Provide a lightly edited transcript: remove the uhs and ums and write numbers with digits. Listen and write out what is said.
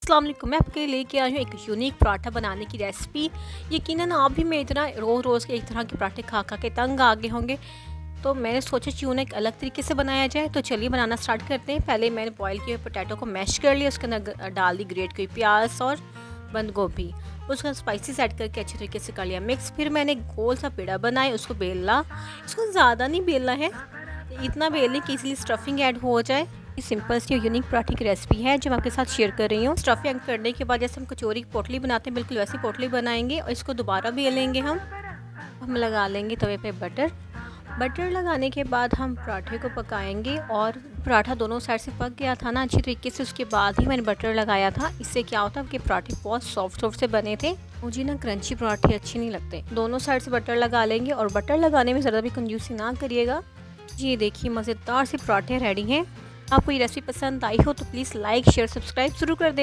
अस्सलाम वालेकुम। मैं आपके लिए लेके आई हूँ एक यूनिक पराठा बनाने की रेसिपी। यकीनन आप भी मेरी तरह रोज़ के एक तरह के पराठे खा खा के तंग आ गए होंगे, तो मैंने सोचा क्यों ना एक अलग तरीके से बनाया जाए। तो चलिए बनाना स्टार्ट करते हैं। पहले मैंने बॉयल किए पोटैटो को मैश कर लिया, उसके अंदर डाल दी ग्रेट की प्याज और बंद गोभी, उसका स्पाइसेस ऐड करके अच्छे तरीके से कर लिया मिक्स। फिर मैंने गोल सा पेड़ा बनाया, उसको बेला, इसको ज़्यादा नहीं बेलना है, इतना बेलने कि इसलिए स्टफिंग ऐड हो जाए। सिंपल सी यूनिक पराठे की रेसिपी है जो मैं आपके साथ शेयर कर रही हूँ। स्टफिंग करने के बाद जैसे हम कचौरी की पोटली बनाते हैं, बिल्कुल वैसी पोटली बनाएंगे और इसको दोबारा बेलेंगे। हम लगा लेंगे तवे पे बटर लगाने के बाद हम पराठे को पकाएंगे। और पराठा दोनों साइड से पक गया था ना अच्छी तरीके से, उसके बाद ही मैंने बटर लगाया था। इससे क्या होता है कि पराठे बहुत सॉफ्ट से बने थे। मुझे ना क्रंची पराठे अच्छे नहीं लगते। दोनों साइड से बटर लगा लेंगे और बटर लगाने में ज़्यादा भी कंजूसी ना करिएगा। जी देखिए, मज़ेदार से पराठे रेडी हैं। आपको ये रेसिपी पसंद आई हो तो प्लीज़ लाइक शेयर सब्सक्राइब ज़रूर कर दें।